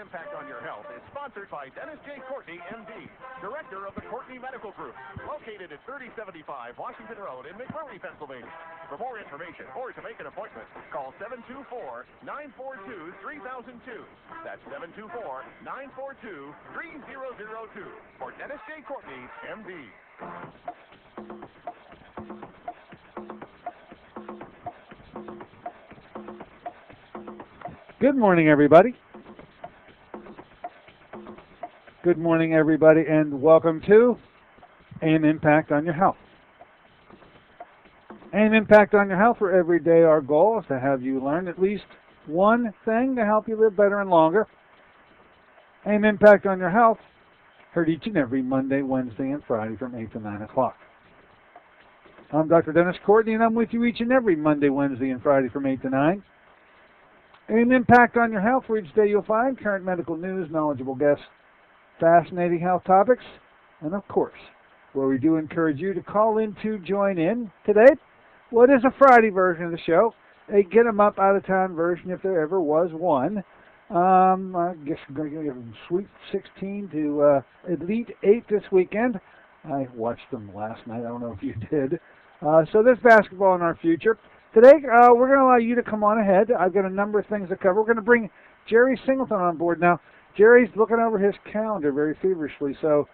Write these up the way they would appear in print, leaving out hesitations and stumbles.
Impact on Your Health is sponsored by Dennis J. Courtney, M.D., Director of the Courtney Medical Group, located at 3075 Washington Road in McMurray, Pennsylvania. For more information or to make an appointment, call 724-942-3002. That's 724-942-3002 for Dennis J. Courtney, M.D. Good morning, everybody. Good morning, everybody, and welcome to AIM Impact on Your Health. AIM Impact on Your Health, where every day our goal is to have you learn at least one thing to help you live better and longer. AIM Impact on Your Health, heard each and every Monday, Wednesday, and Friday from 8 to 9 o'clock. I'm Dr. Dennis Courtney, and I'm with you each and every Monday, Wednesday, and Friday from 8 to 9. AIM Impact on Your Health, where each day you'll find current medical news, knowledgeable guests, fascinating health topics, and of course, where we do encourage you to call in to join in. Today, what is a Friday version of the show? A get 'em up out of town version if there ever was one. I guess we're going to give them Sweet 16 to Elite 8 this weekend. I watched them last night. I don't know if you did. So there's basketball in our future. Today, we're going to allow you to come on ahead. I've got a number of things to cover. We're going to bring Jerry Singleton on board. Now, Jerry's looking over his calendar very feverishly, so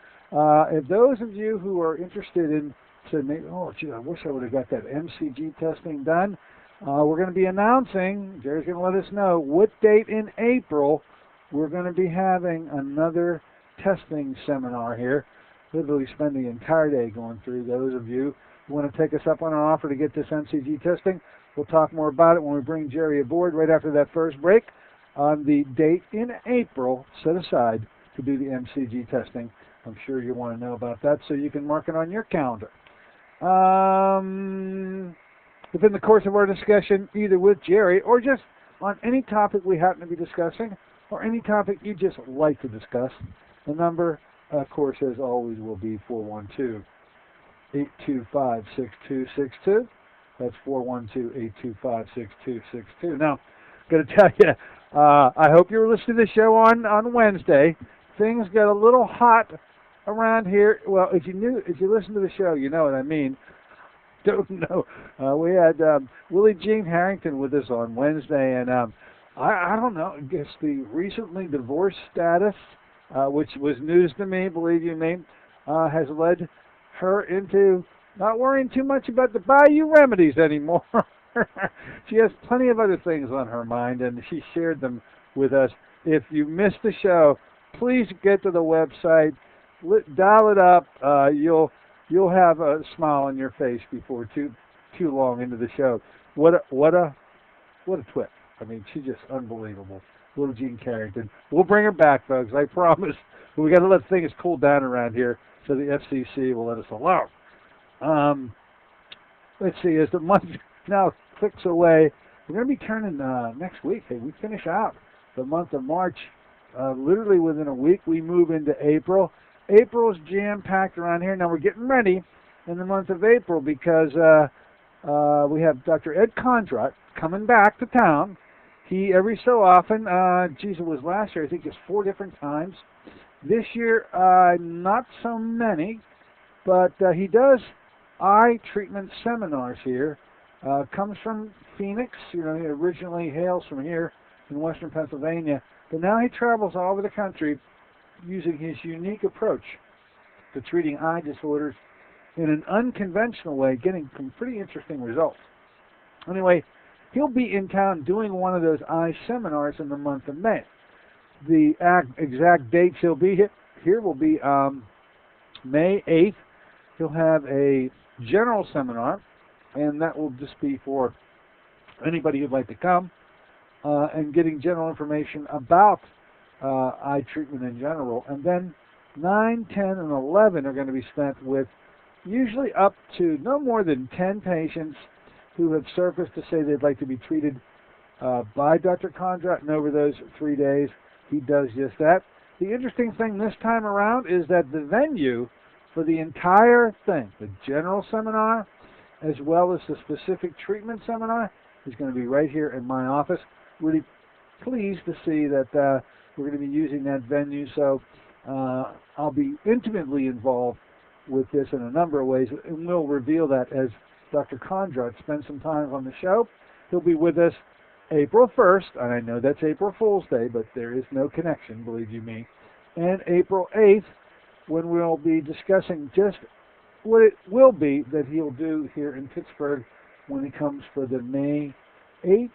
if those of you who are interested in, said, maybe, oh, gee, I wish I would have got that MCG testing done, we're going to be announcing, Jerry's going to let us know, what date in April we're going to be having another testing seminar here. Literally spend the entire day going through. Those of you who want to take us up on our offer to get this MCG testing, we'll talk more about it when we bring Jerry aboard right after that first break on the date in April set aside to do the MCG testing. I'm sure you want to know about that, so you can mark it on your calendar. Within the course of our discussion, either with Jerry or just on any topic we happen to be discussing or any topic you just like to discuss, the number, of course, as always, will be 412-825-6262. That's 412-825-6262. Now, I'm going to tell you, I hope you were listening to the show on Wednesday. Things got a little hot around here. Well, if you listen to the show, you know what I mean. Don't know. We had Willie Jean Harrington with us on Wednesday, and I don't know. I guess the recently divorced status, which was news to me, believe you me, has led her into not worrying too much about the Bayou remedies anymore. She has plenty of other things on her mind, and she shared them with us. If you missed the show, please get to the website, dial it up. You'll have a smile on your face before too long into the show. What a twit! I mean, she's just unbelievable. Little Jean Carrington. We'll bring her back, folks. I promise. But we got to let things cool down around here, so the FCC will let us alone. Let's see. As the month now clicks away, we're going to be turning next week. Hey, we finish out the month of March. Literally within a week, we move into April. April's jam-packed around here. Now, we're getting ready in the month of April because we have Dr. Ed Condrut coming back to town. He, every so often, geez, it was last year, I think it's 4 different times. This year, not so many, but he does eye treatment seminars here. Comes from Phoenix. You know, he originally hails from here in western Pennsylvania, but now he travels all over the country using his unique approach to treating eye disorders in an unconventional way, getting some pretty interesting results. Anyway, he'll be in town doing one of those eye seminars in the month of May. The exact dates he'll be here will be May 8th. He'll have a general seminar, and that will just be for anybody who'd like to come and getting general information about eye treatment in general. And then 9, 10, and 11 are going to be spent with usually up to no more than 10 patients who have surfaced to say they'd like to be treated by Dr. Condrut, and over those 3 days, he does just that. The interesting thing this time around is that the venue for the entire thing, the general seminar, as well as the specific treatment seminar, is going to be right here in my office. Really pleased to see that We're going to be using that venue, so I'll be intimately involved with this in a number of ways, and we'll reveal that as Dr. Kondrot spends some time on the show. He'll be with us April 1st, and I know that's April Fool's Day, but there is no connection, believe you me, and April 8th, when we'll be discussing just what it will be that he'll do here in Pittsburgh when he comes for the May 8th,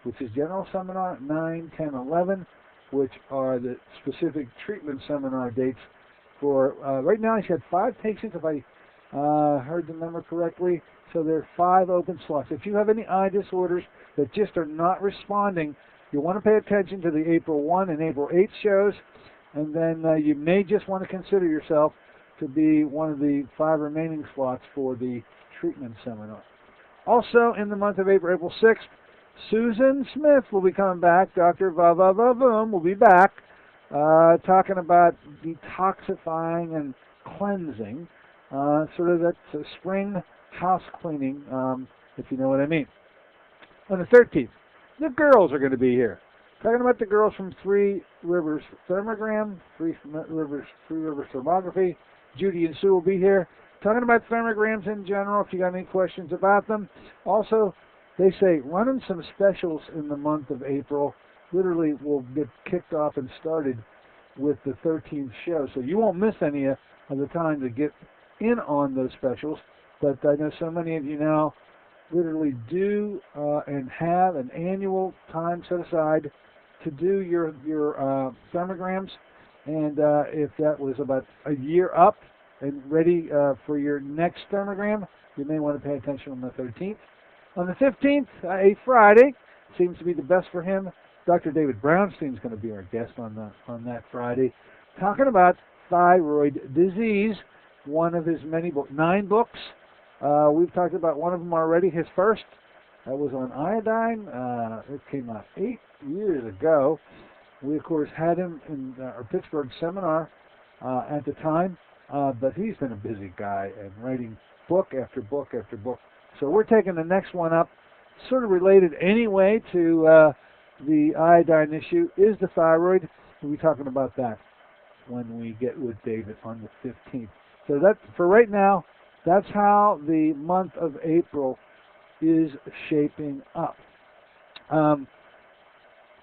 which is General Seminar, 9, 10, 11, which are the specific treatment seminar dates for, right now he's had 5 patients, if I heard the number correctly, so there are 5 open slots. If you have any eye disorders that just are not responding, you want to pay attention to the April 1 and April 8 shows, and then you may just want to consider yourself to be one of the 5 remaining slots for the treatment seminar. Also, in the month of April, April 6th, Susan Smith will be coming back. Dr. Va-Va-Va-Voom will be back talking about detoxifying and cleansing. Sort of that's a spring house cleaning, if you know what I mean. On the 13th, the girls are going to be here. Talking about the girls from Three Rivers Thermogram, Three Rivers Thermography. Judy and Sue will be here. Talking about thermograms in general, if you got any questions about them. Also, they say running some specials in the month of April. Literally, will get kicked off and started with the 13th show. So you won't miss any of the time to get in on those specials. But I know so many of you now literally do and have an annual time set aside to do your thermograms. And if that was about a year up and ready for your next thermogram, you may want to pay attention on the 13th. On the 15th, a Friday, seems to be the best for him. Dr. David Brownstein is going to be our guest on that Friday, talking about thyroid disease, one of his many books, 9 books. We've talked about one of them already, his first. That was on iodine. It came out 8 years ago. We, of course, had him in our Pittsburgh seminar at the time, but he's been a busy guy and writing book after book after book. So we're taking the next one up, sort of related anyway to the iodine issue, is the thyroid. We'll be talking about that when we get with David on the 15th. So that, for right now, that's how the month of April is shaping up.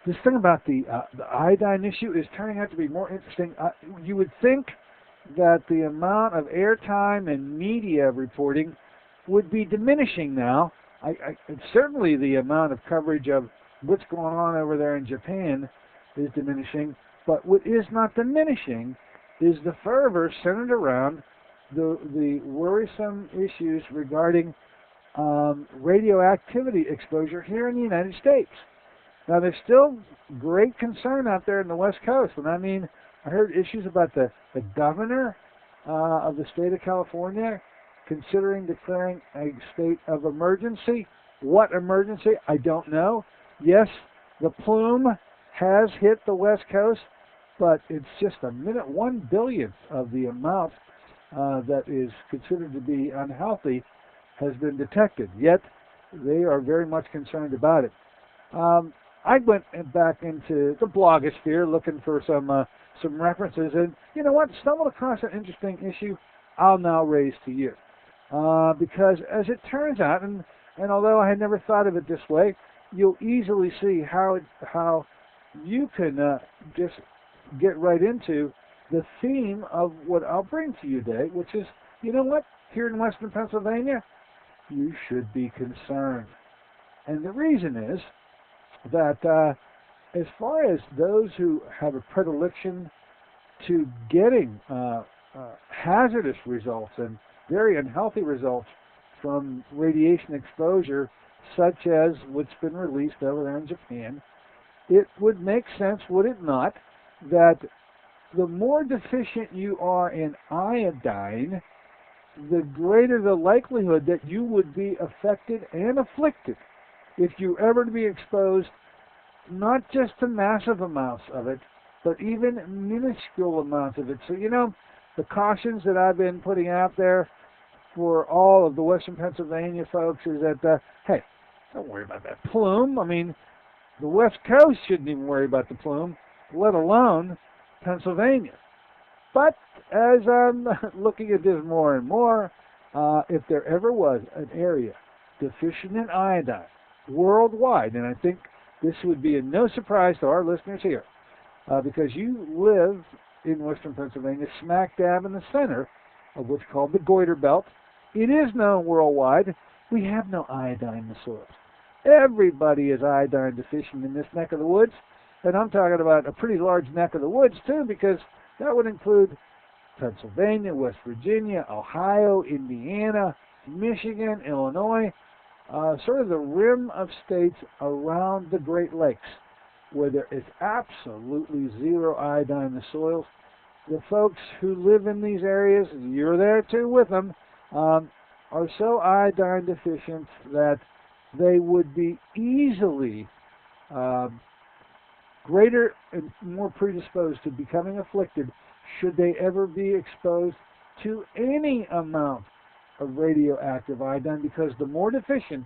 This thing about the iodine issue is turning out to be more interesting. You would think that the amount of airtime and media reporting would be diminishing now. Certainly the amount of coverage of what's going on over there in Japan is diminishing, but what is not diminishing is the fervor centered around the worrisome issues regarding radioactivity exposure here in the United States. Now, there's still great concern out there in the West Coast, and I mean, I heard issues about the governor of the state of California considering declaring a state of emergency. What emergency? I don't know. Yes, the plume has hit the West Coast, but it's just a 1/billionth of the amount that is considered to be unhealthy has been detected. Yet, they are very much concerned about it. I went back into the blogosphere looking for some references, and you know what? Stumbled across an interesting issue I'll now raise to you. Because as it turns out, and although I had never thought of it this way, you'll easily see how you can just get right into the theme of what I'll bring to you today, which is, you know what? Here in Western Pennsylvania, you should be concerned. And the reason is that as far as those who have a predilection to getting hazardous results and very unhealthy results from radiation exposure, such as what's been released over there in Japan, it would make sense, would it not, that the more deficient you are in iodine, the greater the likelihood that you would be affected and afflicted if you ever to be exposed not just to massive amounts of it, but even minuscule amounts of it. So, you know, the cautions that I've been putting out there for all of the Western Pennsylvania folks is that, hey, don't worry about that plume. I mean, the West Coast shouldn't even worry about the plume. let alone Pennsylvania. But as I'm looking at this more and more, if there ever was an area deficient in iodine worldwide, and I think this would be no surprise to our listeners here, because you live in western Pennsylvania, smack dab in the center of what's called the goiter belt. It is known worldwide. We have no iodine in the soils. Everybody is iodine deficient in this neck of the woods, and I'm talking about a pretty large neck of the woods too, because that would include Pennsylvania, West Virginia, Ohio, Indiana, Michigan, Illinois, sort of the rim of states around the Great Lakes, where there is absolutely zero iodine in the soils. The folks who live in these areas, you're there too with them, are so iodine deficient that they would be easily greater and more predisposed to becoming afflicted should they ever be exposed to any amount of radioactive iodine, because the more deficient,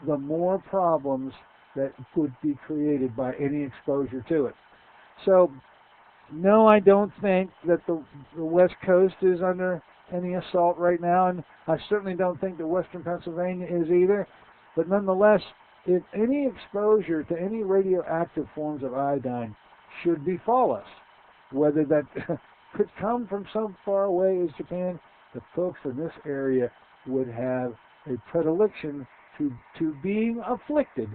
the more problems that could be created by any exposure to it. So, no, I don't think that the West Coast is under any assault right now, and I certainly don't think that Western Pennsylvania is either. But nonetheless, if any exposure to any radioactive forms of iodine should befall us, whether that could come from so far away as Japan, the folks in this area would have a predilection to being afflicted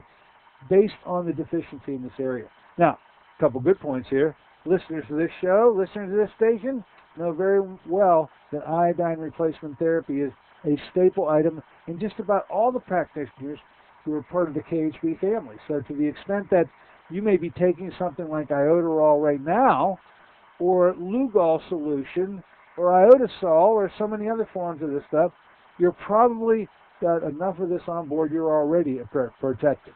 based on the deficiency in this area. Now, a couple good points here. Listeners to this show, listeners to this station, know very well that iodine replacement therapy is a staple item in just about all the practitioners who are part of the KHB family. So to the extent that you may be taking something like iodoral right now, or Lugol solution, or iodosol, or so many other forms of this stuff, you're probably got enough of this on board, you're already protected.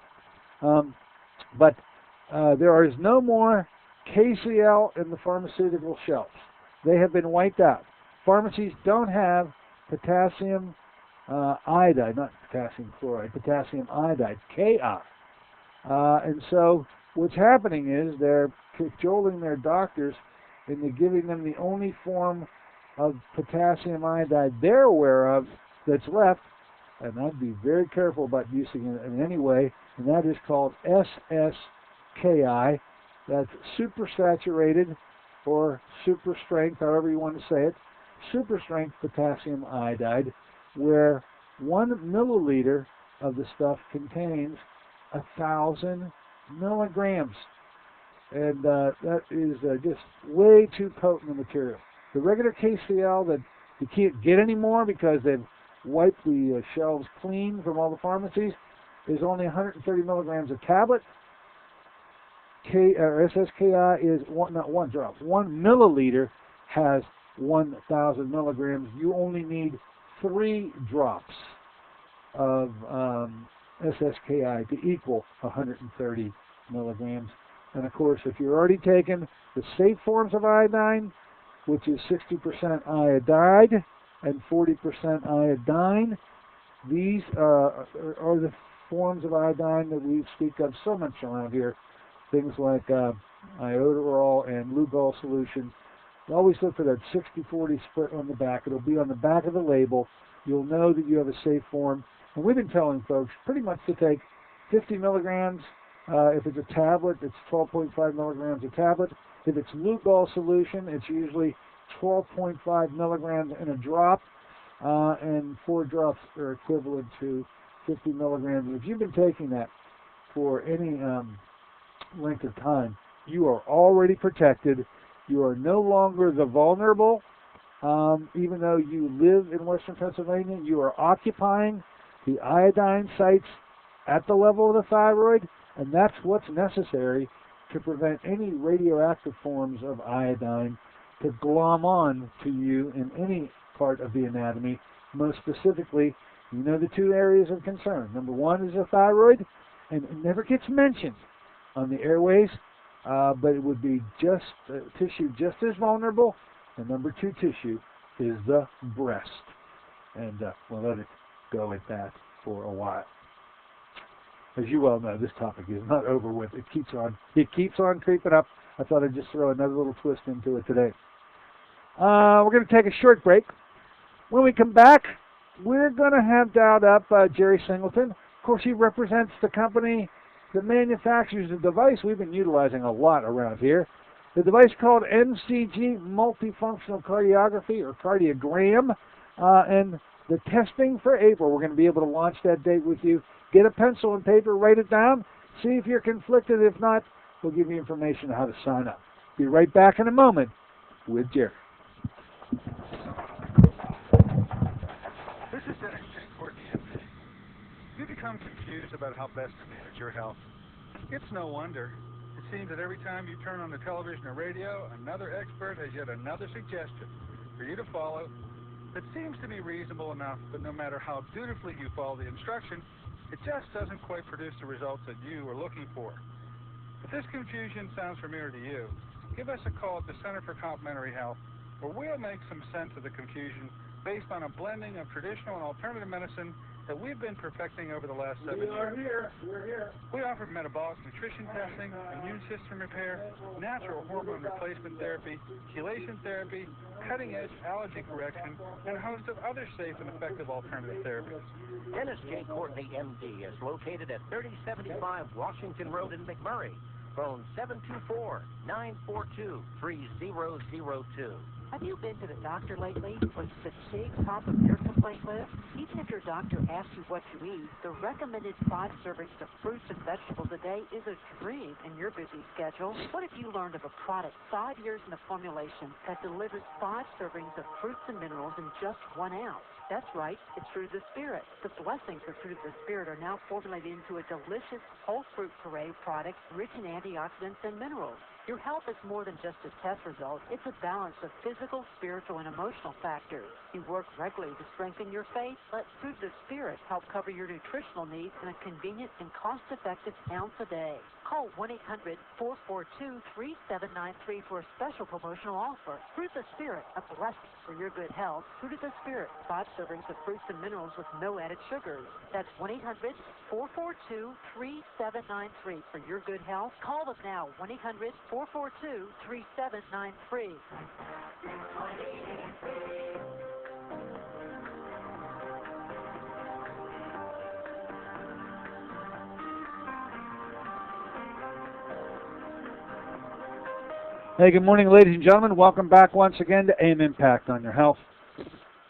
But there is no more KCl in the pharmaceutical shelves. They have been wiped out. Pharmacies don't have potassium iodide, not potassium chloride, potassium iodide, Ki. And so what's happening is they're cajoling their doctors into giving them the only form of potassium iodide they're aware of that's left, and I'd be very careful about using it in any way, and that is called SSKI. That's supersaturated or super strength, however you want to say it, super strength potassium iodide, where 1 milliliter of the stuff contains 1,000 milligrams. And that is just way too potent a material. The regular KCl that you can't get anymore because they've wiped the shelves clean from all the pharmacies is only 130 milligrams a tablet. SSKI is not one drop. 1 milliliter has 1,000 milligrams. You only need 3 drops of SSKI to equal 130 milligrams. And of course, if you're already taking the safe forms of iodine, which is 60% iodide and 40% iodine, these are the forms of iodine that we speak of so much around here. Things like iodoral and Lugol solution. Always look for that 60-40 split on the back. It'll be on the back of the label. You'll know that you have a safe form. And we've been telling folks pretty much to take 50 milligrams. If it's a tablet, it's 12.5 milligrams a tablet. If it's Lugol solution, it's usually 12.5 milligrams in a drop, and 4 drops are equivalent to 50 milligrams. And if you've been taking that for any length of time, you are already protected. You are no longer the vulnerable. Even though you live in western Pennsylvania, you are occupying the iodine sites at the level of the thyroid, and that's what's necessary to prevent any radioactive forms of iodine to glom on to you in any part of the anatomy. Most specifically, you know the 2 areas of concern. Number 1 is the thyroid, and it never gets mentioned on the airways, but it would be just tissue just as vulnerable. And number 2 tissue is the breast. And we'll let it go at that for a while. as you well know, this topic is not over with. It keeps on creeping up. I thought I'd just throw another little twist into it today. We're going to take a short break. When we come back, we're going to have dialed up Jerry Singleton. Of course, he represents the company that manufactures the device we've been utilizing a lot around here. The device called MCG Multifunctional Cardiography or Cardiogram. And the testing for April, we're going to be able to launch that date with you. Get a pencil and paper, write it down. See if you're conflicted. If not, we'll give you information on how to sign up. Be right back in a moment with Jerry. This is Dennis J. Courtney. You become confused about how best to manage your health. It's no wonder. It seems that every time you turn on the television or radio, another expert has yet another suggestion for you to follow that seems to be reasonable enough, but no matter how dutifully you follow the instruction, it just doesn't quite produce the results that you are looking for. If this confusion sounds familiar to you, give us a call at the Center for Complementary Health, where we'll make some sense of the confusion based on a blending of traditional and alternative medicine that we've been perfecting over the last 7 years. We're here. We offer metabolic nutrition testing, immune system repair, natural hormone replacement therapy, chelation therapy, cutting-edge allergy correction, and a host of other safe and effective alternative therapies. Dennis J. Courtney, MD, is located at 3075 Washington Road in McMurray. Phone 724-942-3002. Have you been to the doctor lately? Was the big top of your complaint list? Even if your doctor asks you what to eat, the recommended 5 servings of fruits and vegetables a day is a dream in your busy schedule. What if you learned of a product 5 years in the formulation that delivers 5 servings of fruits and minerals in just 1 ounce? That's right, it's Fruit of the Spirit. The blessings of Fruit of the Spirit are now formulated into a delicious whole fruit puree product rich in antioxidants and minerals. Your health is more than just a test result. It's a balance of physical, spiritual, and emotional factors. You work regularly to strengthen your faith. Let Fruit of the Spirit help cover your nutritional needs in a convenient and cost-effective ounce a day. Call 1-800-442-3793 for a special promotional offer. Fruit of the Spirit, a blessing for your good health. Fruit of the Spirit, 5 servings of fruits and minerals with no added sugars. That's 1-800-442-3793 for your good health. Call them now, 1-800-442-3793. Hey, good morning, ladies and gentlemen. Welcome back once again to AIM Impact on Your Health.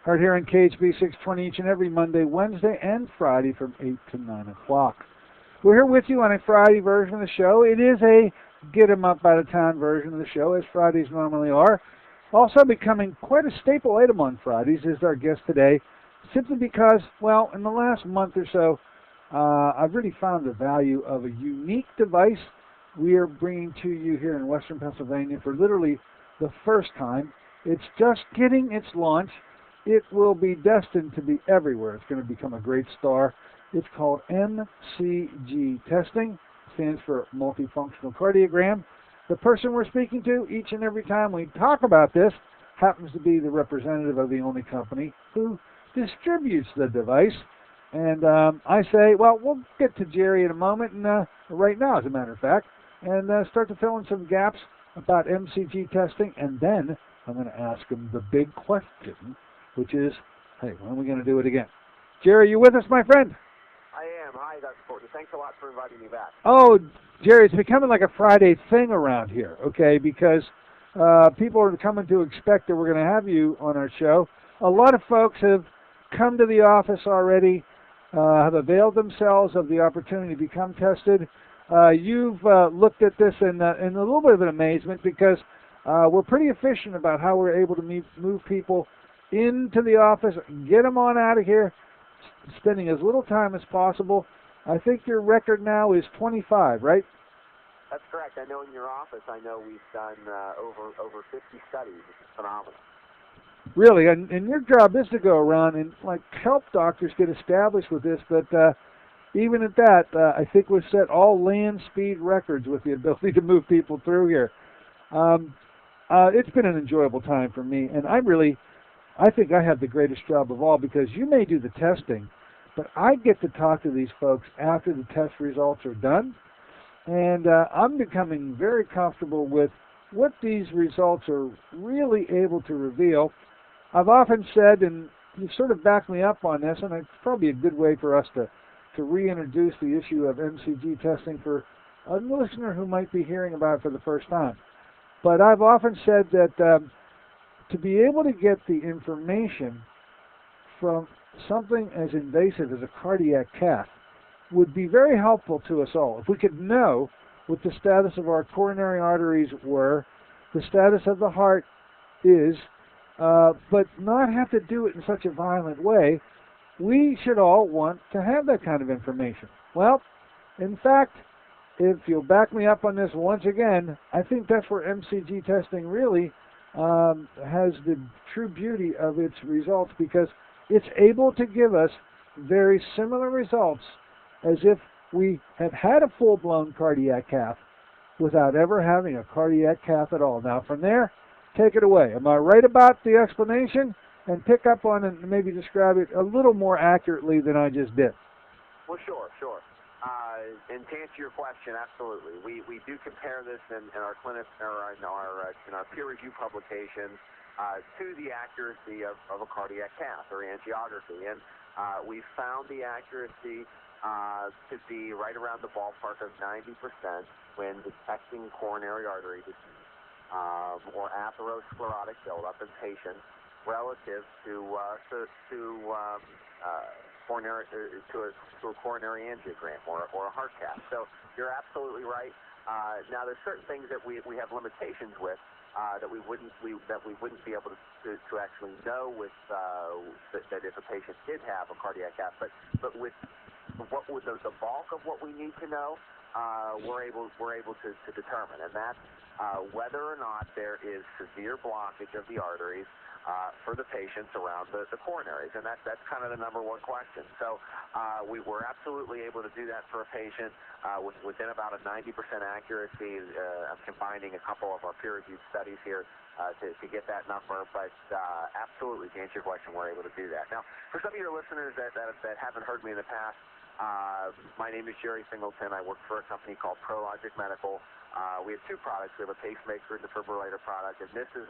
Heard here on KHB 620 each and every Monday, Wednesday, and Friday from 8 to 9 o'clock. We're here with you on a Friday version of the show. It is a get 'em up out of town version of the show, as Fridays normally are. Also becoming quite a staple item on Fridays is our guest today, simply because, well, in the last month or so, I've really found the value of a unique device we are bringing to you here in Western Pennsylvania for literally the first time. It's just getting its launch. It will be destined to be everywhere. It's going to become a great star. It's called MCG testing. Stands for multifunctional cardiogram. The person we're speaking to each and every time we talk about this happens to be the representative of the only company who distributes the device. And I say, well, we'll get to Jerry in a moment, and right now, as a matter of fact, and start to fill in some gaps about MCG testing, and then I'm going to ask him the big question, which is, hey, when are we going to do it again? Jerry, you with us, my friend? I am. Hi, Dr. Courtney. Thanks a lot for inviting me back. Oh, Jerry, it's becoming like a Friday thing around here, okay, because people are coming to expect that we're going to have you on our show. A lot of folks have come to the office already, have availed themselves of the opportunity to become tested. You've looked at this in a little bit of an amazement because we're pretty efficient about how we're able to move people into the office, get them on out of here, spending as little time as possible. I think your record now is 25, right? That's correct. I know in your office, I know we've done over 50 studies, which is phenomenal. Really, and your job is to go around and help doctors get established with this, but even at that, I think we've set all land speed records with the ability to move people through here. It's been an enjoyable time for me, and I think I have the greatest job of all because you may do the testing, but I get to talk to these folks after the test results are done, and I'm becoming very comfortable with what these results are really able to reveal. I've often said, and you sort of backed me up on this, and it's probably a good way for us to reintroduce the issue of MCG testing for a listener who might be hearing about it for the first time. But I've often said that to be able to get the information from something as invasive as a cardiac cath would be very helpful to us all. If we could know what the status of our coronary arteries were, the status of the heart is, but not have to do it in such a violent way, we should all want to have that kind of information. Well, in fact, if you'll back me up on this once again, I think that's where MCG testing really has the true beauty of its results, because it's able to give us very similar results as if we have had a full-blown cardiac cath without ever having a cardiac cath at all. Now, from there, take it away. Am I right about the explanation? And pick up on it and maybe describe it a little more accurately than I just did. Well, sure. And to answer your question, absolutely. We do compare this in our clinic or in our peer review publications to the accuracy of a cardiac cath or angiography, and we found the accuracy to be right around the ballpark of 90% when detecting coronary artery disease or atherosclerotic buildup in patients relative to a coronary angiogram or a heart cath. So you're absolutely right. Now there's certain things that we have limitations with that we wouldn't be able to actually know with that if a patient did have a cardiac cath, but with the bulk of what we need to know, we're able to determine, and that's whether or not there is severe blockage of the arteries for the patients around the coronaries, and that's kind of the number one question. So we were absolutely able to do that for a patient within about a 90% accuracy. I'm combining a couple of our peer-reviewed studies here to get that number, but absolutely, to answer your question, we're able to do that. Now, for some of your listeners that haven't heard me in the past, my name is Jerry Singleton. I work for a company called Prologic Medical. We have two products. We have a pacemaker and defibrillator product, and this is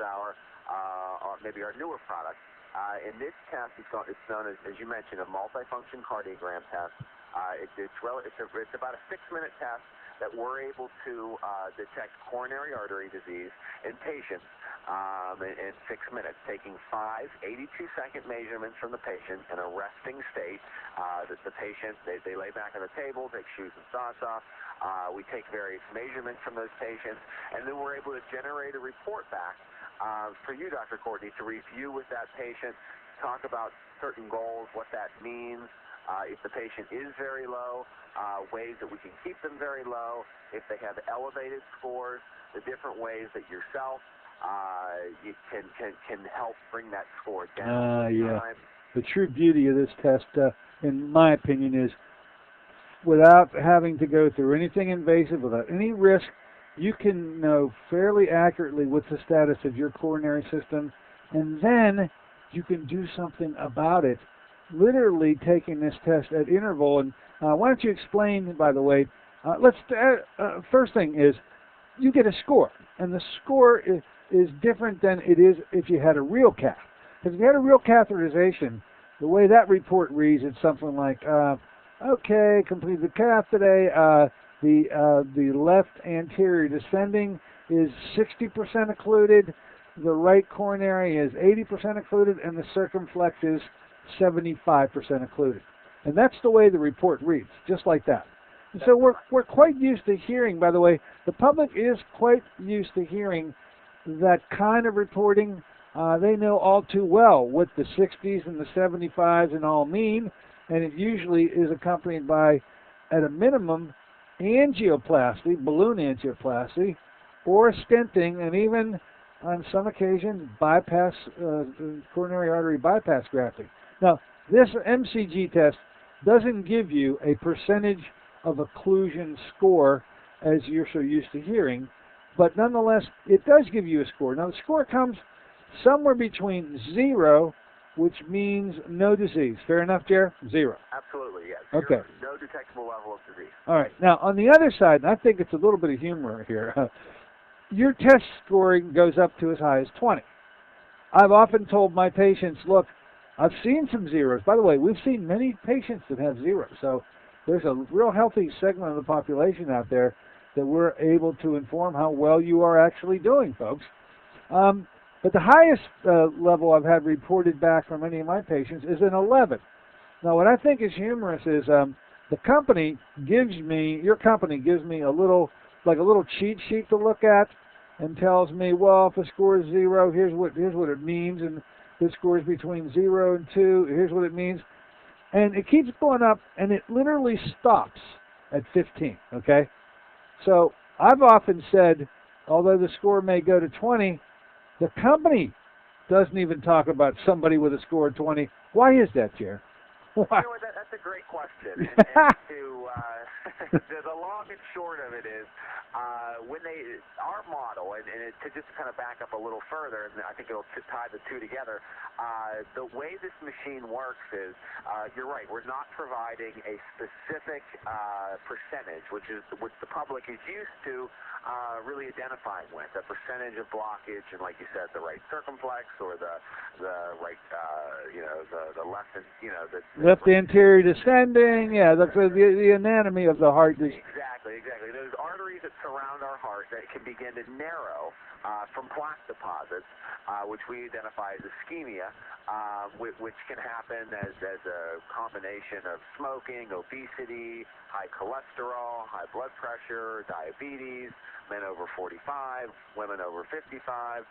maybe our newer product. In this test, it's known as you mentioned, a multifunction cardiogram test. It's about a 6-minute test that we're able to detect coronary artery disease in patients in 6 minutes, taking 5 82-second measurements from the patient in a resting state. The patient, they lay back on the table, take shoes and socks off. We take various measurements from those patients, and then we're able to generate a report back for you, Dr. Courtney, to review with that patient, talk about certain goals, what that means. If the patient is very low, ways that we can keep them very low. If they have elevated scores, the different ways that yourself you can help bring that score down. The true beauty of this test, in my opinion, is without having to go through anything invasive, without any risk, you can know fairly accurately what's the status of your coronary system, and then you can do something about it, literally taking this test at interval. And why don't you explain, by the way, first thing is you get a score, and the score is different than it is if you had a real cath. Because if you had a real catheterization, the way that report reads, it's something like, okay, completed the cath today, the left anterior descending is 60% occluded, the right coronary is 80% occluded, and the circumflex is 75% occluded. And that's the way the report reads, just like that. And so we're quite used to hearing, by the way, the public is quite used to hearing that kind of reporting. They know all too well what the 60s and the 75s and all mean, and it usually is accompanied by, at a minimum, angioplasty, balloon angioplasty, or stenting, and even on some occasions bypass, coronary artery bypass grafting. Now, this MCG test doesn't give you a percentage of occlusion score as you're so used to hearing, but nonetheless, it does give you a score. Now, the score comes somewhere between 0 which means no disease. Fair enough, Jer? 0. Absolutely, yes. Okay. No detectable level of disease. All right. Now, on the other side, and I think it's a little bit of humor here, your test scoring goes up to as high as 20. I've often told my patients, look, I've seen some zeros. By the way, we've seen many patients that have zeros. So there's a real healthy segment of the population out there that we're able to inform how well you are actually doing, folks. But the highest level I've had reported back from any of my patients is an 11. Now, what I think is humorous is the company gives me, your company gives me a little cheat sheet to look at and tells me, well, if a score is 0, here's what it means, and if it scores between 0 and 2, here's what it means. And it keeps going up, and it literally stops at 15, okay? So I've often said, although the score may go to 20, the company doesn't even talk about somebody with a score of 20. Why is that, Jer? Why? You know what, that's a great question. And the long and short of it is, our model, and to just kind of back up a little further, and I think it'll tie the two together, the way this machine works is, you're right, we're not providing a specific percentage, which the public is used to really identifying with, a percentage of blockage, and like you said, the right circumflex or the right, the left, left anterior descending, yeah, the anatomy of the heart. Exactly. Those arteries that surround our heart that can begin to narrow from plaque deposits, which we identify as ischemia, which can happen as a combination of smoking, obesity, high cholesterol, high blood pressure, diabetes, men over 45, women over 55,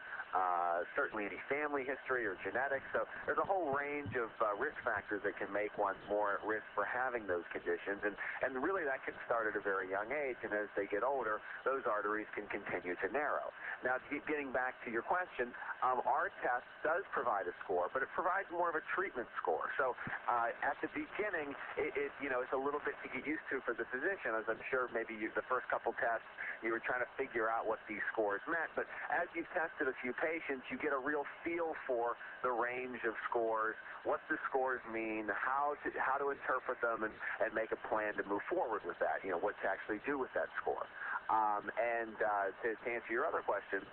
certainly any family history or genetics. So there's a whole range of risk factors that can make one more at risk for having those conditions. And really that can start at a very young age, and as they get older, those arteries can continue to narrow. Now, getting back to your question, our test does provide a score, but it provides more of a treatment score. So at the beginning, it's a little bit to get used to for the physician, as I'm sure maybe the first couple tests, you were trying to figure out what these scores meant. But as you've tested a few patients, you get a real feel for the range of scores, what the scores mean, how to interpret them, and make a plan to move forward with that, what to actually do with that score. To answer your other question,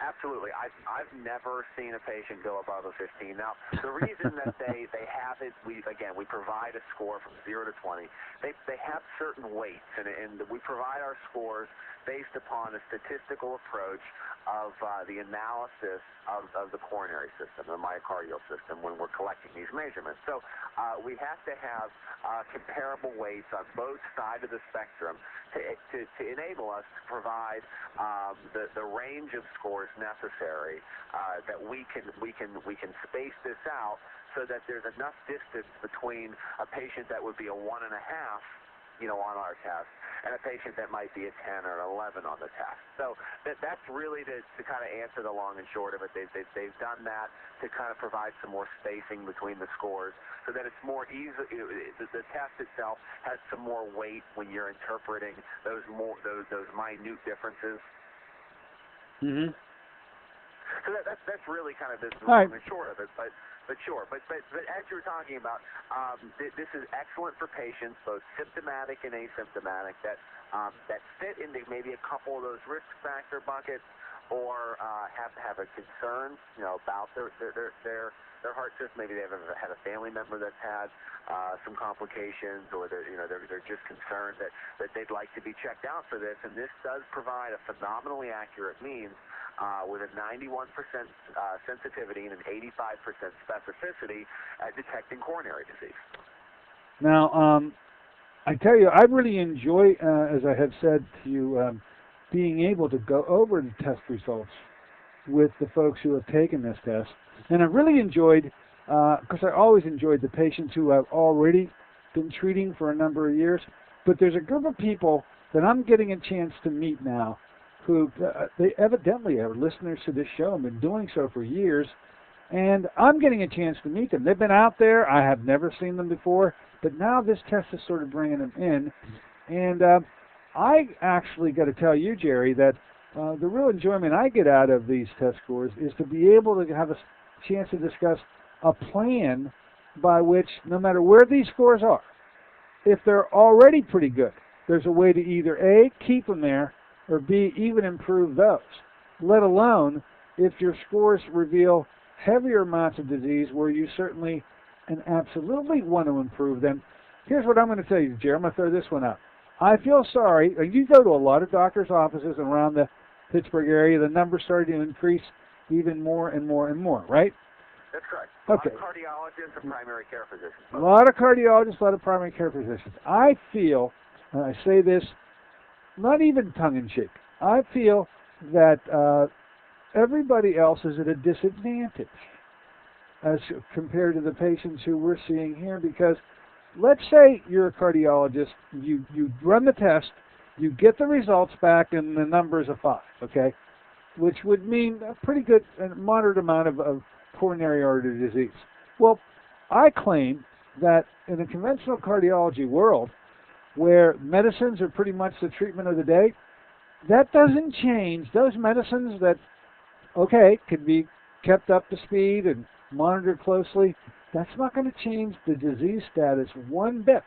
absolutely. I've never seen a patient go above a 15. Now, the reason that they have it, we provide a score from 0 to 20. They have certain weights, and we provide our scores based upon a statistical approach of the analysis of the coronary system, the myocardial system, when we're collecting these measurements. So we have to have comparable weights on both sides of the spectrum to enable us to provide the range of scores necessary that we can space this out so that there's enough distance between a patient that would be a 1.5, on our test, and a patient that might be a 10 or an 11 on the test. So that's really to kind of answer the long and short of it. They've done that to kind of provide some more spacing between the scores so that it's more easy. The test itself has some more weight when you're interpreting those minute differences. Mm-hmm. So that's really kind of the long and short of it, but sure. But as you were talking about, this is excellent for patients, both symptomatic and asymptomatic, that fit into maybe a couple of those risk factor buckets, or have a concern, about their heart system. Maybe they've had a family member that's had some complications, or they're just concerned that they'd like to be checked out for this. And this does provide a phenomenally accurate means with a 91% sensitivity and an 85% specificity at detecting coronary disease. Now, I tell you, I really enjoy, as I have said to you, being able to go over the test results with the folks who have taken this test. And I've really enjoyed, because I always enjoyed the patients who have already been treating for a number of years, but there's a group of people that I'm getting a chance to meet now who they evidently are listeners to this show and been doing so for years, and I'm getting a chance to meet them. They've been out there. I have never seen them before, but now this test is sort of bringing them in. And I actually got to tell you, Jerry, that the real enjoyment I get out of these test scores is to be able to have chance to discuss a plan by which, no matter where these scores are, if they're already pretty good, there's a way to either A, keep them there, or B, even improve those, let alone if your scores reveal heavier amounts of disease where you certainly and absolutely want to improve them. Here's what I'm going to tell you, Jerry. I'm going to throw this one out. I feel sorry. You go to a lot of doctors' offices around the Pittsburgh area. The numbers started to increase even more and more and more, right? That's correct. Okay. A lot of cardiologists and primary care physicians. A lot of cardiologists, a lot of primary care physicians. I feel, and I say this not even tongue-in-cheek, I feel that everybody else is at a disadvantage as compared to the patients who we're seeing here, because let's say you're a cardiologist, you run the test, you get the results back, and the number's a 5, okay, which would mean a pretty good and moderate amount of coronary artery disease. Well, I claim that in a conventional cardiology world, where medicines are pretty much the treatment of the day, that doesn't change. Those medicines that, okay, can be kept up to speed and monitored closely, that's not going to change the disease status one bit.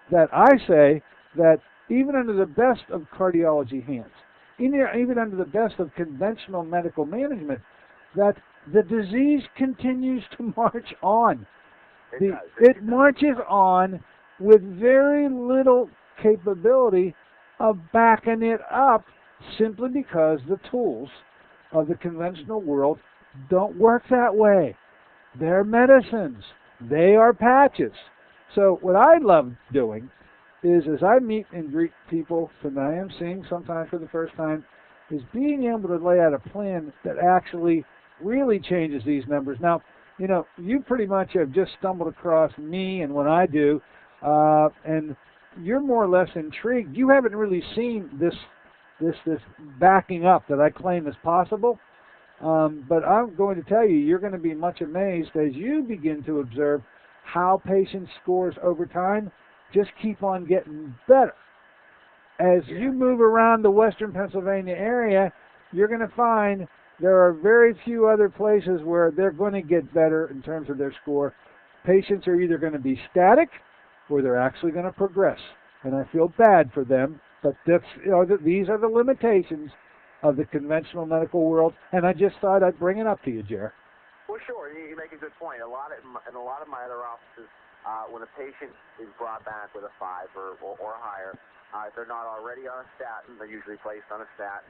That I say that even under the best of cardiology hands, even under the best of conventional medical management, that the disease continues to march on. It marches on with very little capability of backing it up, simply because the tools of the conventional world don't work that way. They're medicines. They are patches. So what I love doing is, as I meet and greet people that I am seeing sometimes for the first time, is being able to lay out a plan that actually really changes these numbers. Now, you know, you pretty much have just stumbled across me and what I do, and you're more or less intrigued. You haven't really seen this backing up that I claim is possible. But I'm going to tell you, you're going to be much amazed as you begin to observe how patient scores over time just keep on getting better. As you move around the western Pennsylvania area, you're going to find there are very few other places where they're going to get better in terms of their score. Patients are either going to be static or they're actually going to progress. And I feel bad for them, but that's, you know, these are the limitations of the conventional medical world, and I just thought I'd bring it up to you, Jer. Well, sure. You make a good point. In a lot of my other offices, when a patient is brought back with a 5 or higher, if they're not already on a statin, they're usually placed on a statin.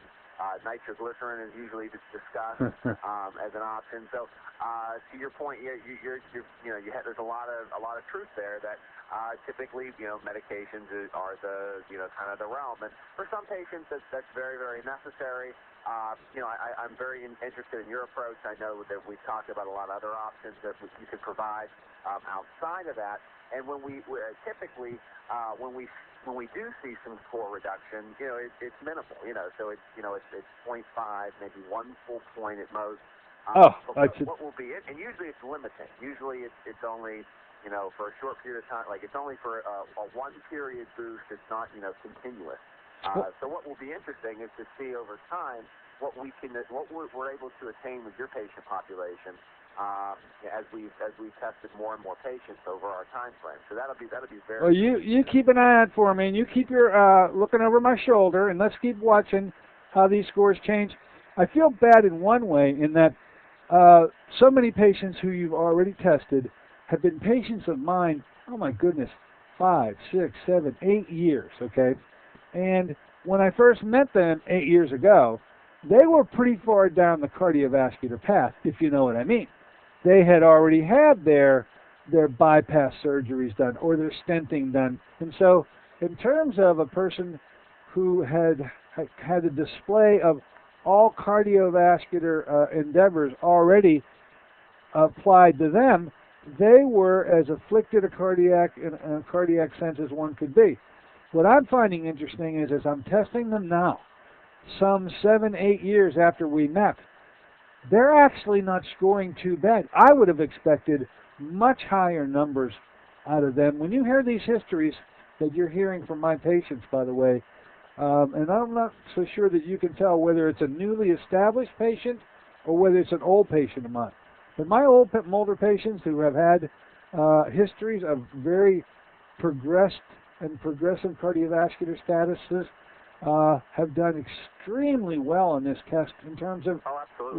Nitroglycerin is usually discussed as an option. So, to your point, there's a lot of truth there that typically, medications are the kind of the realm. And for some patients, that's very, very necessary. I'm very interested in your approach. I know that we've talked about a lot of other options that you can provide outside of that. And when we typically when we do see some score reduction, it's minimal. So it's 0.5, maybe 1 full point at most. What will be it? And usually it's limiting. Usually it's only for a short period of time. Like it's only for a 1 period boost. It's not continuous. So what will be interesting is to see over time what we're able to attain with your patient population as we've tested more and more patients over our time frame. So that'll be very. Well, you keep an eye out for me, and you keep your looking over my shoulder, and let's keep watching how these scores change. I feel bad in one way in that so many patients who you've already tested have been patients of mine. Oh my goodness, 5, 6, 7, 8 years. Okay. And when I first met them 8 years ago, they were pretty far down the cardiovascular path, if you know what I mean. They had already had their bypass surgeries done or their stenting done. And so in terms of a person who had a display of all cardiovascular endeavors already applied to them, they were as afflicted a cardiac sense as one could be. What I'm finding interesting is as I'm testing them now, some 7, 8 years after we met, they're actually not scoring too bad. I would have expected much higher numbers out of them. When you hear these histories that you're hearing from my patients, by the way, and I'm not so sure that you can tell whether it's a newly established patient or whether it's an old patient of mine, But my older patients who have had histories of very progressive cardiovascular statuses have done extremely well in this test in terms of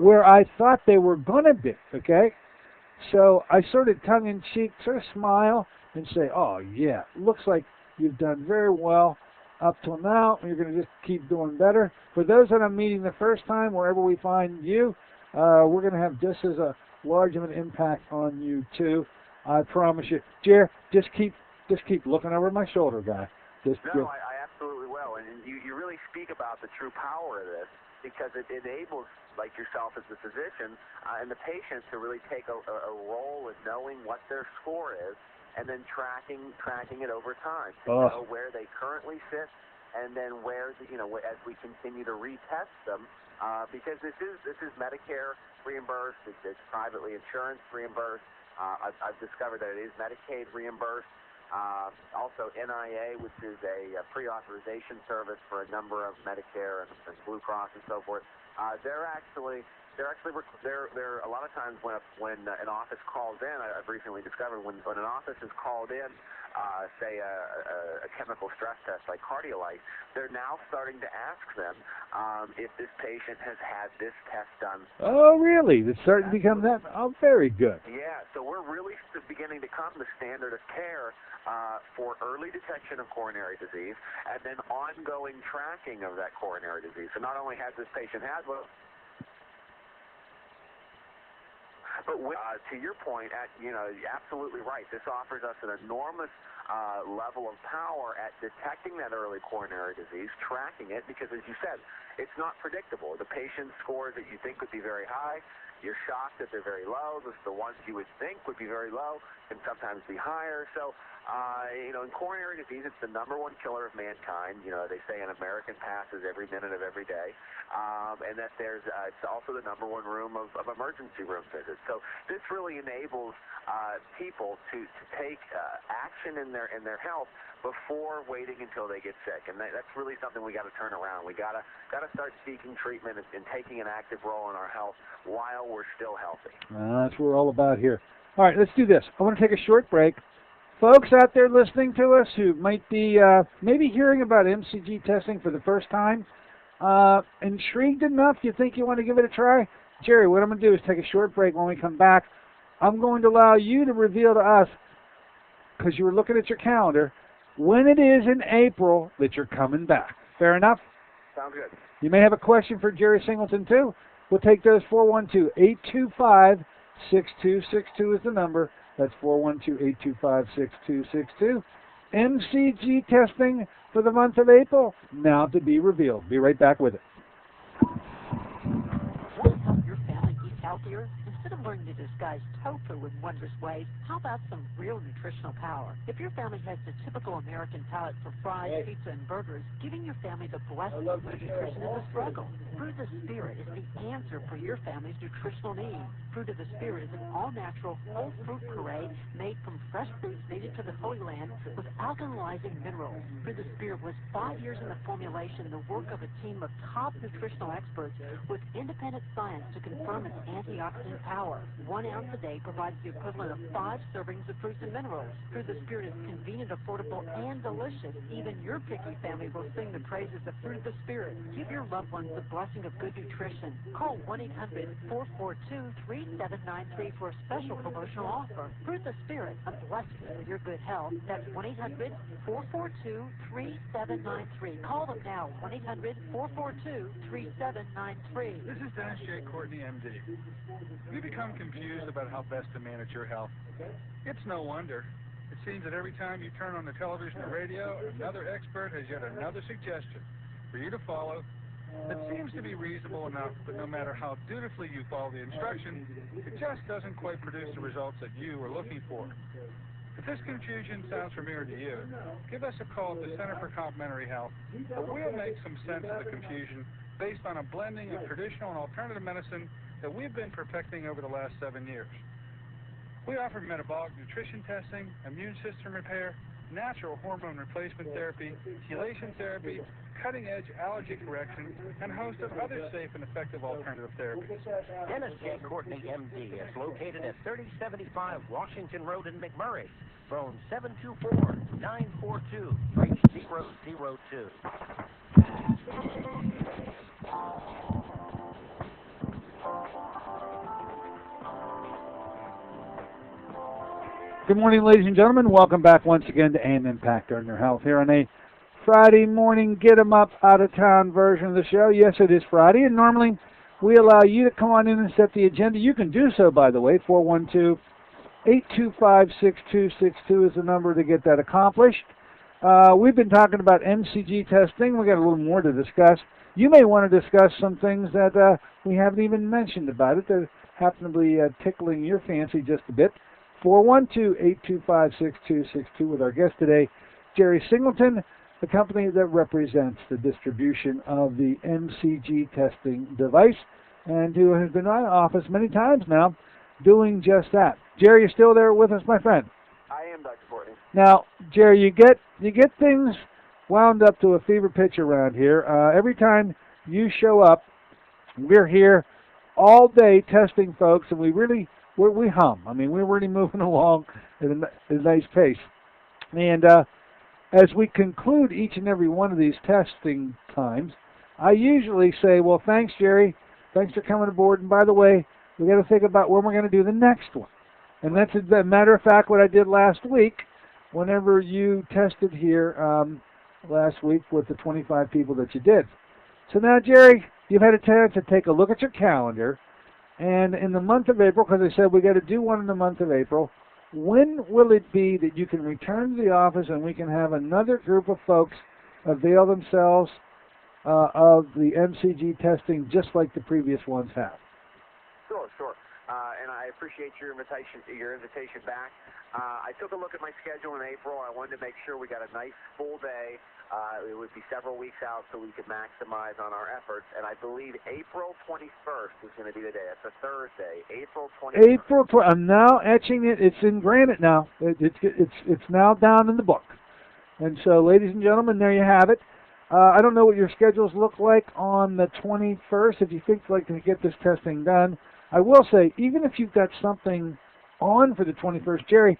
where I thought they were going to be, okay? So I sort of tongue-in-cheek sort of smile and say, oh, yeah, looks like you've done very well up till now. You're going to just keep doing better. For those that I'm meeting the first time, wherever we find you, we're going to have just as a large of an impact on you, too. I promise you. Jer, just keep looking over my shoulder, guy. I absolutely will. And you really speak about the true power of this, because it enables, like yourself as the physician and the patient, to really take a role in knowing what their score is and then tracking it over time to know where they currently sit, and then where as we continue to retest them, because this is Medicare reimbursed, it's privately insurance reimbursed. I've discovered that it is Medicaid reimbursed. Also NIA, which is a pre-authorization service for a number of Medicare and Blue Cross and so forth. They're a lot of times when an office calls in, I've recently discovered when an office is called in, say a chemical stress test like Cardiolite, they're now starting to ask them if this patient has had this test done. Oh, really? It's starting to become that? Oh, very good. Yeah, so we're really beginning to come the standard of care for early detection of coronary disease and then ongoing tracking of that coronary disease. So not only has this patient had one, but to your point, you're absolutely right. This offers us an enormous level of power at detecting that early coronary disease, tracking it, because as you said, it's not predictable. The patient scores that you think would be very high, you're shocked that they're very low. The ones you would think would be very low can sometimes be higher. So, in coronary disease, it's the #1 killer of mankind. They say an American passes every minute of every day. And that it's also the #1 room of emergency room visits. So this really enables people to take action in their health before waiting until they get sick, and that's really something we got to turn around. We got to start seeking treatment and taking an active role in our health while we're still healthy. That's what we're all about here. All right, let's do this. I want to take a short break. Folks out there listening to us who might be maybe hearing about MCG testing for the first time, intrigued enough, you think you want to give it a try? Jerry, what I'm going to do is take a short break. When we come back, I'm going to allow you to reveal to us, because you were looking at your calendar, when it is in April that you're coming back. Fair enough? Sounds good. You may have a question for Jerry Singleton, too. We'll take those. 412-825-6262 is the number. That's 412-825-6262. MCG testing for the month of April, now to be revealed. Be right back with it. Want to help your family eat healthier? Instead of learning to disguise tofu in wondrous ways, how about some real nutritional power? If your family has the typical American palate for fries, pizza, and burgers, giving your family the blessing of good nutrition is a struggle. Fruit of the Spirit is the answer for your family's nutritional needs. Fruit of the Spirit is an all-natural, whole fruit puree made from fresh fruits native to the Holy Land with alkalizing minerals. Fruit of the Spirit was 5 years in the formulation, the work of a team of top nutritional experts with independent science to confirm its antioxidant power. 1 ounce a day provides the equivalent of 5 servings of fruits and minerals. Fruit of the Spirit is convenient, affordable, and delicious. Even your picky family will sing the praises of Fruit of the Spirit. Give your loved ones the blessing of good nutrition. Call 1-800-442-3793 for a special promotional offer. Fruit of the Spirit, a blessing for your good health. That's 1-800-442-3793. Call them now, 1-800-442-3793. This is Dennis J. Courtney, MD. Have you become confused about how best to manage your health? It's no wonder. It seems that every time you turn on the television or radio, another expert has yet another suggestion for you to follow that seems to be reasonable enough, but no matter how dutifully you follow the instruction, it just doesn't quite produce the results that you are looking for. If this confusion sounds familiar to you, give us a call at the Center for Complementary Health, and we'll make some sense of the confusion based on a blending of traditional and alternative medicine that we've been perfecting over the last 7 years. We offer metabolic nutrition testing, immune system repair, natural hormone replacement therapy, chelation therapy, cutting-edge allergy correction, and a host of other safe and effective alternative therapies. Dennis J. Courtney, MD, is located at 3075 Washington Road in McMurray. Phone 724-942-3002. Good morning, ladies and gentlemen. Welcome back once again to AM Impact on Your Health here on a Friday morning get 'em up out of town version of the show. Yes, it is Friday, and normally we allow you to come on in and set the agenda. You can do so, by the way. 412-825-6262 is the number to get that accomplished. We've been talking about MCG testing. We've got a little more to discuss. You may want to discuss some things that we haven't even mentioned about it that happen to be tickling your fancy just a bit. 412-825-6262 with our guest today, Jerry Singleton, the company that represents the distribution of the MCG testing device, and who has been in my office many times now doing just that. Jerry, you still there with us, my friend? I am, Dr. Courtney. Now, Jerry, you get things wound up to a fever pitch around here. Every time you show up, we're here all day testing folks, and we hum. I mean, we're really moving along at a nice pace. And as we conclude each and every one of these testing times, I usually say, well, thanks, Jerry. Thanks for coming aboard. And by the way, we got to think about when we're going to do the next one. And that's, as a matter of fact, what I did last week whenever you tested here last week with the 25 people that you did. So now, Jerry, you've had a chance to take a look at your calendar. And in the month of April, because I said we got to do one in the month of April, when will it be that you can return to the office and we can have another group of folks avail themselves of the MCG testing just like the previous ones have? Sure. And I appreciate your invitation back. I took a look at my schedule in April. I wanted to make sure we got a nice full day. It would be several weeks out so we could maximize on our efforts. And I believe April 21st is going to be the day. It's a Thursday, April 21st. I'm now etching it. It's in granite now. It's now down in the book. And so, ladies and gentlemen, there you have it. I don't know what your schedules look like on the 21st. If you think like to get this testing done, I will say, even if you've got something on for the 21st, Jerry,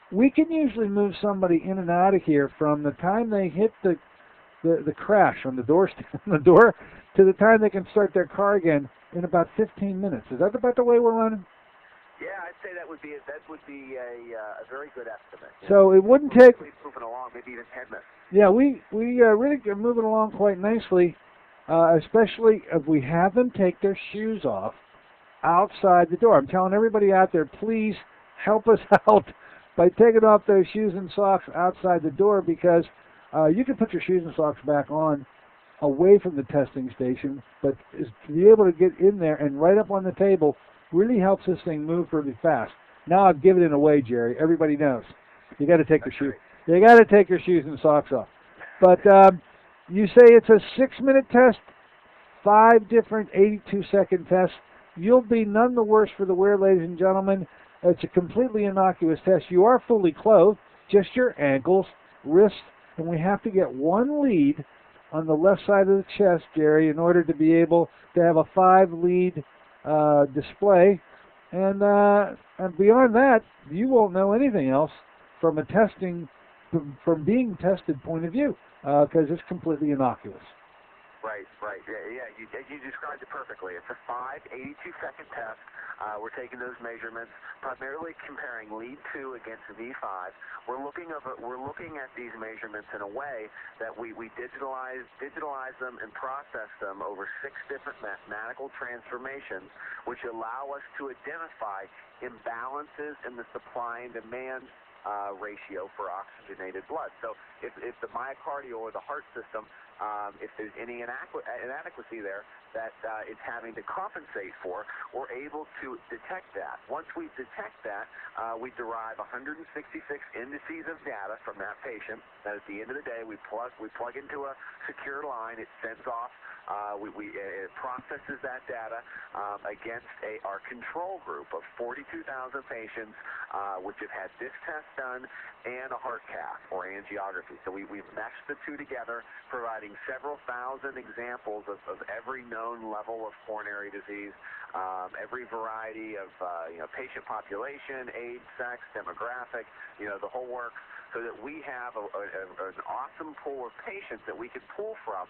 we can usually move somebody in and out of here from the time they hit the crash on the door to the time they can start their car again in about 15 minutes. Is that about the way we're running? Yeah, I'd say that would be a very good estimate. So it wouldn't take. Moving along, maybe even 10 minutes. Yeah, we really are moving along quite nicely, especially if we have them take their shoes off outside the door. I'm telling everybody out there, please help us out by taking off those shoes and socks outside the door, because you can put your shoes and socks back on away from the testing station, but to be able to get in there and right up on the table really helps this thing move really fast. Now I've given it away, Jerry. Everybody knows. You got to take your shoes. You got to take your shoes and socks off. But you say it's a 6-minute test, 5 different 82-second tests. You'll be none the worse for the wear, ladies and gentlemen. It's a completely innocuous test. You are fully clothed, just your ankles, wrists, and we have to get one lead on the left side of the chest, Jerry, in order to be able to have a 5-lead display. And beyond that, you won't know anything else from a testing, from being tested point of view, because it's completely innocuous. Right. Yeah. You described it perfectly. It's a 5 82-second test. We're taking those measurements, primarily comparing lead 2 against V5. We're looking at these measurements in a way that we digitalize them and process them over 6 different mathematical transformations, which allow us to identify imbalances in the supply and demand ratio for oxygenated blood. So if the myocardial or the heart system, if there's any inadequacy there, that it's having to compensate for, we're able to detect that. Once we detect that, we derive 166 indices of data from that patient. That at the end of the day, we plug into a secure line. It sends off. It processes that data against our control group of 42,000 patients, which have had this test done and a heart cath or angiography. So we've meshed the two together, providing several thousand examples of every known level of coronary disease, every variety of patient population, age, sex, demographic, the whole works, so that we have an awesome pool of patients that we can pull from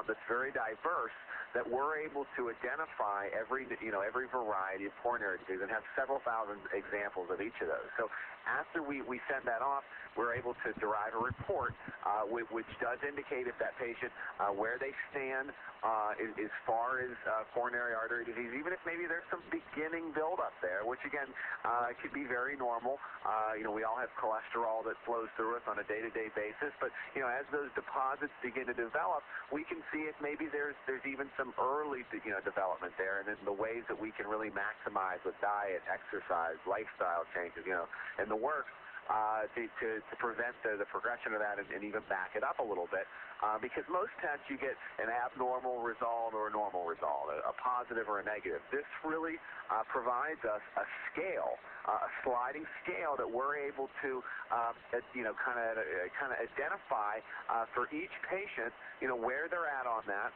that's very diverse, that we're able to identify every variety of coronary disease and have several thousand examples of each of those. So after we send that off, we're able to derive a report which does indicate if that patient, where they stand as far as coronary artery disease, even if maybe there's some beginning buildup there, which again could be very normal. We all have cholesterol that flows through us on a day-to-day basis, but as those deposits begin to develop, we can see if maybe there's even some early development there, and then the ways that we can really maximize with diet, exercise, lifestyle changes, and the work to prevent the progression of that and even back it up a little bit. Because most tests you get an abnormal result or a normal result, a positive or a negative. This really provides us a scale, a sliding scale that we're able to kind of identify for each patient, where they're at on that.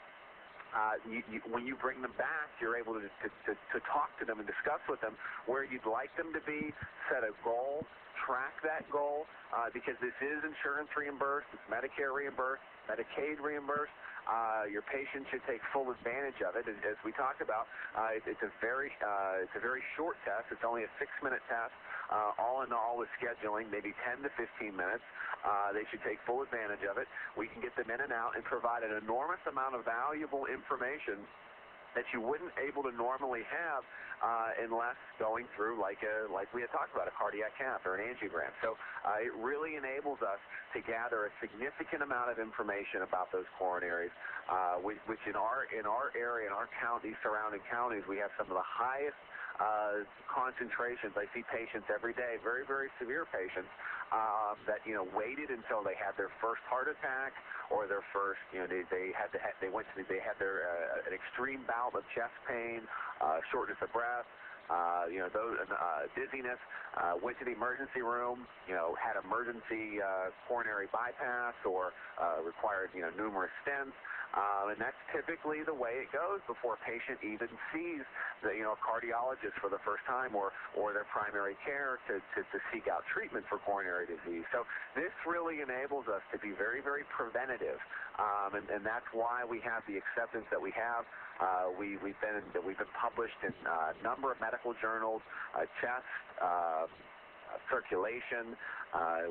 When you bring them back, you're able to talk to them and discuss with them where you'd like them to be, set a goal, track that goal, because this is insurance reimbursed, it's Medicare reimbursed, Medicaid reimbursed. Your patient should take full advantage of it. As we talked about, it's a very short test. It's only a 6-minute test. All in all, with scheduling, maybe 10 to 15 minutes. They should take full advantage of it. We can get them in and out and provide an enormous amount of valuable information that you wouldn't able to normally have unless going through, like we had talked about, a cardiac cath or an angiogram. So it really enables us to gather a significant amount of information about those coronaries, which in our area, in our county, surrounding counties, we have some of the highest concentrations. I see patients every day, very, very severe patients, that waited until they had their first heart attack or their first, they had an extreme bout of chest pain, shortness of breath, dizziness, went to the emergency room, had emergency coronary bypass or required numerous stents. And that's typically the way it goes before a patient even sees a cardiologist for the first time or their primary care to seek out treatment for coronary disease. So this really enables us to be very, very preventative, and that's why we have the acceptance that we have. We've been published in a number of medical journals, Chest, Circulation.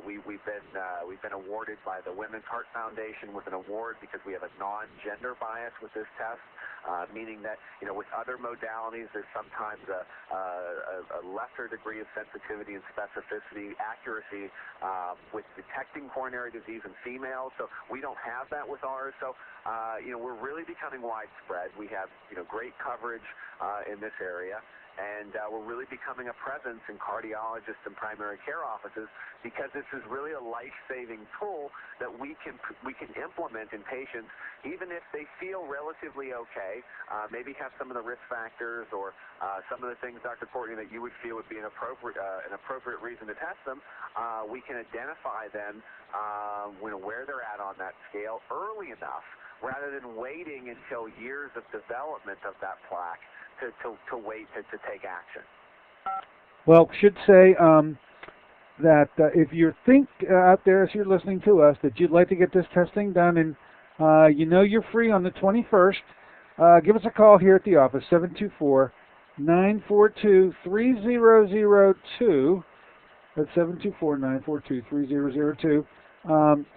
We've been awarded by the Women's Heart Foundation with an award because we have a non-gender bias with this test, meaning that with other modalities there's sometimes a lesser degree of sensitivity and specificity, accuracy with detecting coronary disease in females. So we don't have that with ours. So we're really becoming widespread. We have great coverage in this area. And we're really becoming a presence in cardiologists and primary care offices because this is really a life-saving tool that we can implement in patients, even if they feel relatively okay, maybe have some of the risk factors or some of the things, Dr. Courtney, that you would feel would be an appropriate reason to test them. We can identify then where they're at on that scale early enough, rather than waiting until years of development of that plaque to wait to take action. Well, should say that if you think out there as you're listening to us that you'd like to get this testing done and you're free on the 21st, give us a call here at the office, 724-942-3002. That's 724-942-3002.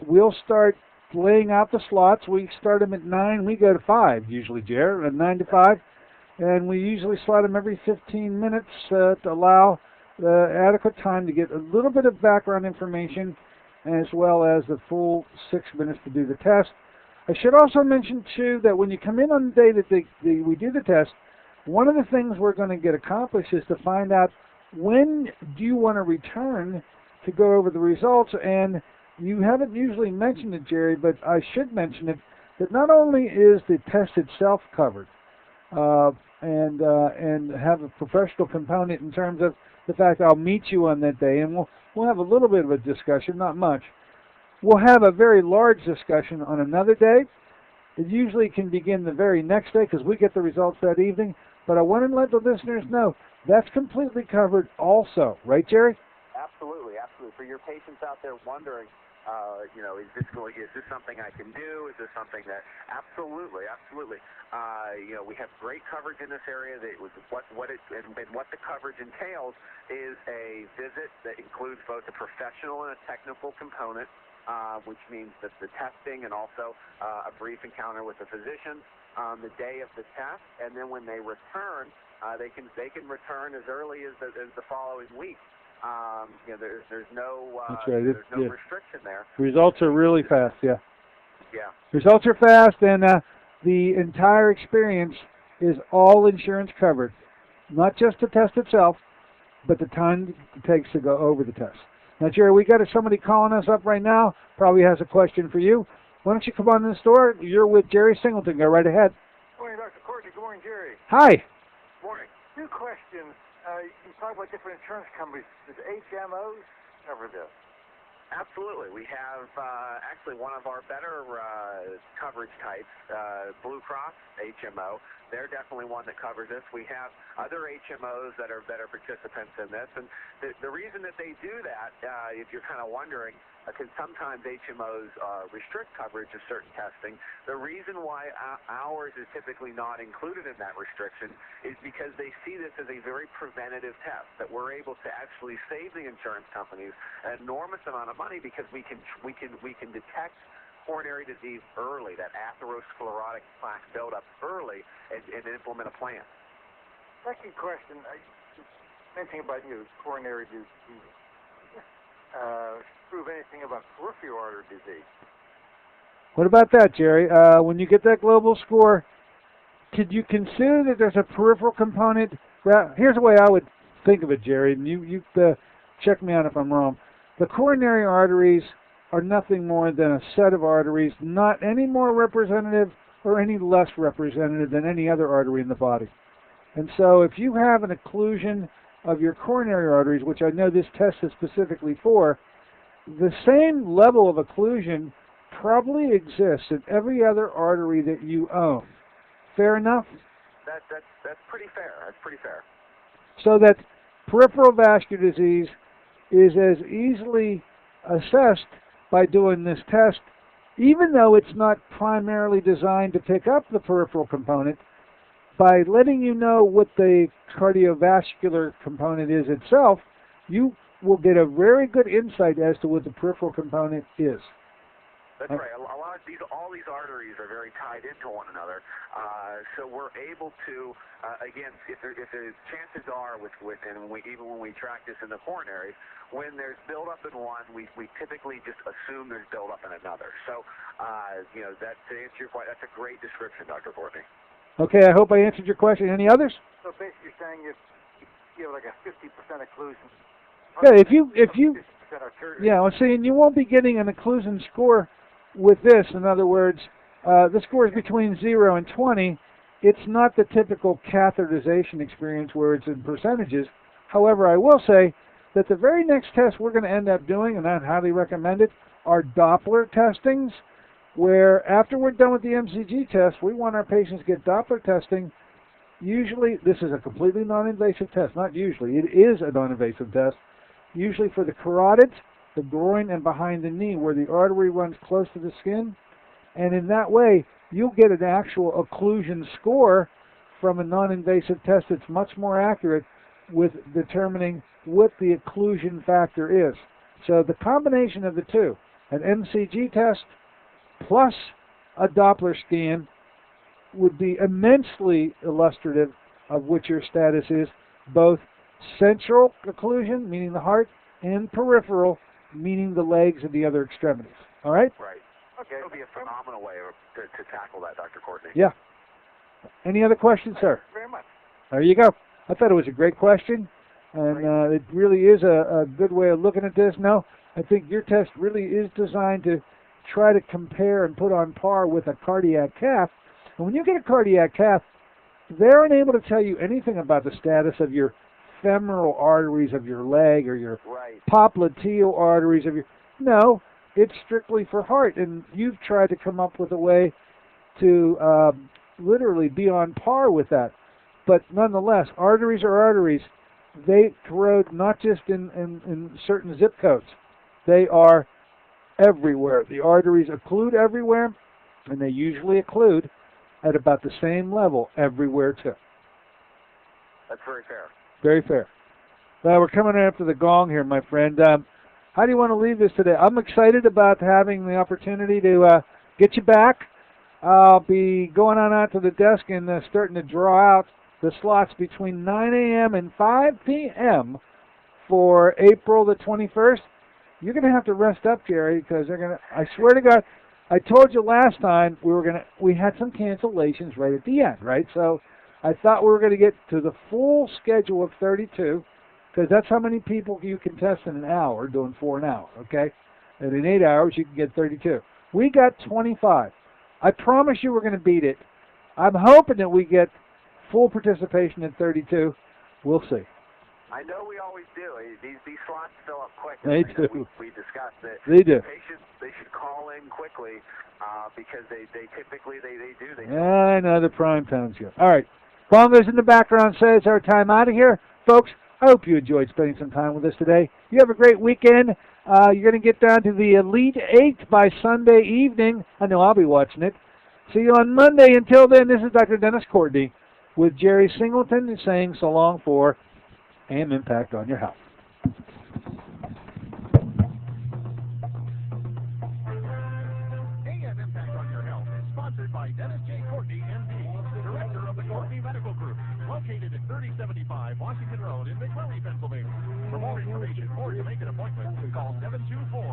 We'll start laying out the slots. We start them at 9. We go to 5 usually, Jer, at 9 to 5. And we usually slot them every 15 minutes to allow the adequate time to get a little bit of background information as well as the full 6 minutes to do the test. I should also mention, too, that when you come in on the day that we do the test, one of the things we're going to get accomplished is to find out when do you want to return to go over the results. And you haven't usually mentioned it, Jerry, but I should mention it, that not only is the test itself covered and have a professional component in terms of the fact I'll meet you on that day, and we'll have a little bit of a discussion, not much. We'll have a very large discussion on another day. It usually can begin the very next day because we get the results that evening. But I want to let the listeners know that's completely covered also. Right, Jerry? Absolutely, absolutely. For your patients out there wondering, is this something I can do? Is this something that? Absolutely. We have great coverage in this area. What the coverage entails is a visit that includes both a professional and a technical component, which means that the testing and also a brief encounter with the physician on the day of the test, and then when they return, they can return as early as the following week. There's no restriction there. Results are really fast. Yeah. Yeah. Results are fast, and the entire experience is all insurance covered, not just the test itself, but the time it takes to go over the test. Now, Jerry, we got somebody calling us up right now. Probably has a question for you. Why don't you come on in the store? You're with Jerry Singleton. Go right ahead. Good morning, Dr. Courtney. Good morning, Jerry. Hi. Morning. Two questions. You talk about different insurance companies. Does HMOs cover this? Absolutely. We have actually one of our better coverage types, Blue Cross HMO. They're definitely one that covers this. We have other HMOs that are participants in this. And the reason that they do that, if you're kind of wondering, because sometimes HMOs restrict coverage of certain testing, the reason why ours is typically not included in that restriction is because they see this as a very preventative test, that we're able to actually save the insurance companies an enormous amount of money because we can detect coronary disease early, that atherosclerotic plaque buildup early, and implement a plan. Second question, mentioning about coronary disease. Prove anything about peripheral artery disease? What about that, Jerry? When you get that global score, could you consider that there's a peripheral component? Well, here's the way I would think of it, Jerry, and you check me out if I'm wrong. The coronary arteries are nothing more than a set of arteries, not any more representative or any less representative than any other artery in the body. And so if you have an occlusion of your coronary arteries, which I know this test is specifically for, the same level of occlusion probably exists in every other artery that you own. Fair enough? That's pretty fair. That's pretty fair. So that peripheral vascular disease is as easily assessed by doing this test, even though it's not primarily designed to pick up the peripheral component, by letting you know what the cardiovascular component is itself, you will get a very good insight as to what the peripheral component is. That's right. All these arteries are very tied into one another, so we're able to, again, if there's chances are even when we track this in the coronaries, when there's buildup in one, we typically just assume there's buildup in another. So, that to answer your question, that's a great description, Dr. Courtney. Okay, I hope I answered your question. Any others? So basically, you're saying if you have like a 50% occlusion. Yeah, if you, yeah, well, see, and you won't be getting an occlusion score with this. In other words, the score is between 0 and 20. It's not the typical catheterization experience where it's in percentages. However, I will say that the very next test we're going to end up doing, and I'd highly recommend it, are Doppler testings, where after we're done with the MCG test, we want our patients to get Doppler testing. Usually, this is a completely non-invasive test. Not usually. It is a non-invasive test. Usually for the carotid, the groin, and behind the knee, where the artery runs close to the skin. And in that way, you'll get an actual occlusion score from a non-invasive test that's much more accurate with determining what the occlusion factor is. So the combination of the two, an MCG test plus a Doppler scan, would be immensely illustrative of what your status is, both central occlusion, meaning the heart, and peripheral, meaning the legs and the other extremities. All right? Right. Okay. It would be a phenomenal way to tackle that, Dr. Courtney. Yeah. Any other questions, sir? Very much. There you go. I thought it was a great question, and it really is a good way of looking at this. No, I think your test really is designed to try to compare and put on par with a cardiac cath. And when you get a cardiac cath, they're unable to tell you anything about the status of your femoral arteries of your leg or your popliteal arteries of your... No, it's strictly for heart, and you've tried to come up with a way to literally be on par with that. But nonetheless, arteries are arteries. They corrode not just in certain zip codes. They are everywhere. The arteries occlude everywhere, and they usually occlude at about the same level everywhere too. That's very fair. Very fair. Well, we're coming after the gong here, my friend. How do you want to leave this today? I'm excited about having the opportunity to get you back. I'll be going on out to the desk and starting to draw out the slots between 9 a.m. and 5 p.m. for April the 21st. You're going to have to rest up, Jerry, because they're going to, I swear to God, I told you last time we had some cancellations right at the end, right? So I thought we were going to get to the full schedule of 32, because that's how many people you can test in an hour, doing 4 an hour, okay? And in 8 hours, you can get 32. We got 25. I promise you we're going to beat it. I'm hoping that we get full participation in 32. We'll see. I know we always do. These slots fill up quick. They do. We discussed that. They do. Patients, they should call in quickly because they typically do. I know the prime time's here. All right. Bongos in the background says our time out of here. Folks, I hope you enjoyed spending some time with us today. You have a great weekend. You're going to get down to the Elite 8 by Sunday evening. I know I'll be watching it. See you on Monday. Until then, this is Dr. Dennis Courtney with Jerry Singleton saying so long for AM Impact on your health. AM Impact on your health is sponsored by Dennis J. Courtney, MD, Director of the Courtney Medical Group, located at 3075 Washington Road in McMurray, Pennsylvania. For more information or to make an appointment, call 724